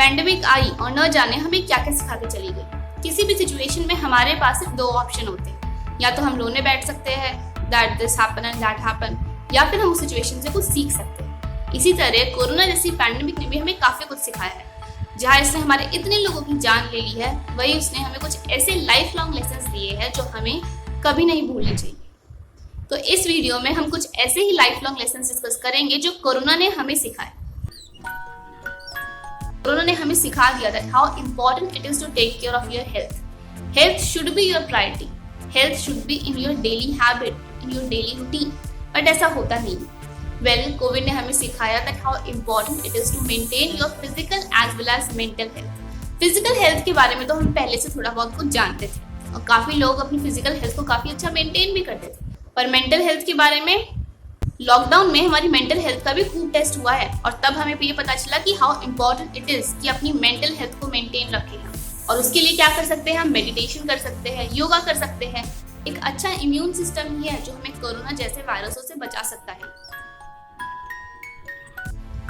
Pandemic आई और न जाने हमें क्या क्या सिखा के चली गई। किसी भी सिचुएशन में हमारे पास सिर्फ दो ऑप्शन होते हैं, या तो हम रोने बैठ सकते हैं that this happen and that happen, या फिर हम उस सिचुएशन से कुछ सीख सकते हैं। इसी तरह कोरोना जैसी पैंडेमिक ने भी हमें काफी कुछ सिखाया है। जहाँ इसने हमारे इतने लोगों की जान ले ली है, वही उसने हमें कुछ ऐसे लाइफ लॉन्ग लेसन्स दिए हैं जो हमें कभी नहीं भूलने चाहिए। तो इस वीडियो में हम कुछ ऐसे ही लाइफ लॉन्ग लेसन्स डिस्कस करेंगे जो कोरोना ने हमें सिखाए। कोरोना ने हमें सिखा दिया that how important it is to take care of your health. Health should be your priority, health should be in your daily habit, in your daily routine, but ऐसा होता नहीं। कोविड ने हमें सिखाया that how important it is to maintain your physical as well as mental health. Physical health के बारे में तो हम पहले से थोड़ा बहुत कुछ जानते थे और काफी लोग अपनी फिजिकल हेल्थ को काफी अच्छा मेंटेन भी करते थे, पर मेंटल हेल्थ के बारे में लॉकडाउन में हमारी मेंटल हेल्थ का भी खूब टेस्ट हुआ है और तब हमें ये पता चला कि हाउ इम्पोर्टेंट इट इज कि अपनी मेंटल हेल्थ को मेंटेन रखें हम। और उसके लिए क्या कर सकते हैं, हम मेडिटेशन कर सकते हैं, योगा कर सकते हैं। एक अच्छा इम्यून सिस्टम ही है जो हमें कोरोना जैसे वायरसों से बचा सकता है।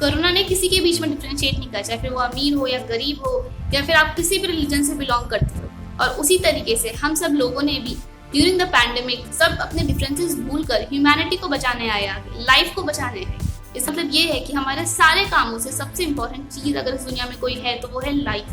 कोरोना ने किसी के बीच में डिफरेंशिएट नहीं किया, चाहे फिर वो अमीर हो या गरीब हो या फिर आप किसी भी रिलीजन से बिलोंग करते हो। और उसी तरीके से हम सब लोगों ने भी ड्यूरिंग द पैंडेमिक सब अपने डिफरेंसेस भूलकर ह्यूमैनिटी को बचाने आए, आगे लाइफ को बचाने हैं। इसका मतलब ये है कि हमारे सारे कामों से सबसे इंपॉर्टेंट चीज अगर इस दुनिया में कोई है तो वो है लाइफ।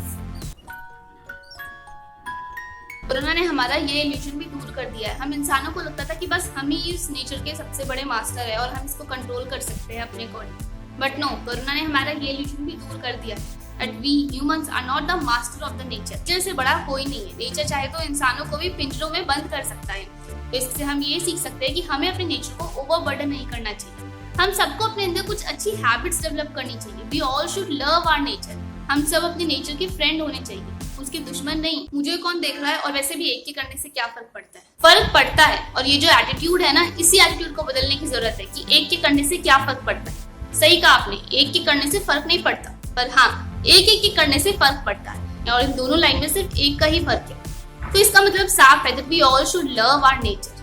कोरोना ने हमारा ये इल्यूजन भी दूर कर दिया है। हम इंसानों को लगता था कि बस हम ही इस नेचर के सबसे बड़े मास्टर है और हम इसको कंट्रोल कर सकते हैं अपने अकॉर्डिंग, बट नो, कोरोना ने हमारा ये इल्यूजन भी दूर कर दिया that we humans are not the master of the nature। Nature से बड़ा कोई नहीं है। नेचर चाहे तो इंसानों को भी पिंजरों में बंद कर सकता है। तो इससे हम ये सीख सकते हैं कि हमें अपने नेचर को ओवरबर्डन नहीं करना चाहिए। हम सबको अपने अंदर कुछ अच्छी हैबिट्स डेवलप करनी चाहिए। We all should love our nature। हम सब अपने नेचर के फ्रेंड होने चाहिए, उसके दुश्मन नहीं। मुझे कौन देख रहा है और वैसे भी एक के करने से क्या फर्क पड़ता है। फर्क पड़ता है, और ये जो एटीट्यूड है ना, इसी एटीट्यूड को बदलने की जरूरत है कि एक के करने से क्या फर्क पड़ता है। सही कहा आपने, एक के करने से फर्क नहीं पड़ता, पर हाँ, एक एक के करने से फर्क पड़ता है और इन दोनों लाइन में सिर्फ एक का ही फर्क है। तो इसका मतलब साफ है that we all should love our nature।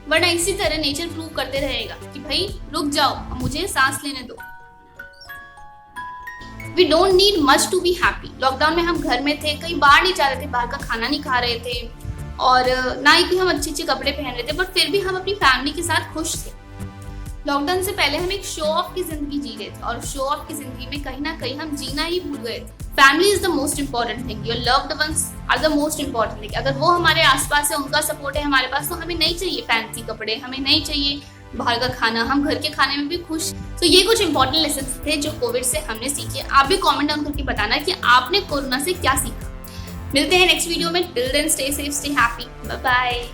वरना इसी तरह नेचर प्रूव करते रहेगा कि भाई रुक जाओ, मुझे सांस लेने दो। We don't need much to be happy। Lockdown में हम घर में थे, कहीं बाहर नहीं जा रहे थे, बाहर का खाना नहीं खा रहे थे और ना ही हम अच्छे अच्छे कपड़े पहन रहे थे, बट फिर भी हम अपनी फैमिली के साथ खुश थे। लॉकडाउन से पहले हम एक शो ऑफ की जिंदगी जी रहे थे और शो ऑफ की जिंदगी में कहीं ना कहीं हम जीना ही भूल गए थे। Family is the most important thing, your loved ones are the most important thing. अगर वो हमारे आसपास है, उनका सपोर्ट है हमारे पास, तो हमें नहीं चाहिए फैंसी कपड़े, हमें नहीं चाहिए बाहर का खाना, हम घर के खाने में भी खुश। तो ये कुछ इंपॉर्टेंट लेसन थे जो कोविड से हमने सीखे। आप भी कॉमेंट डाउन करके बताना कि आपने कोरोना से क्या सीखा। मिलते हैं नेक्स्ट वीडियो में। Till then stay safe, stay happy, bye bye.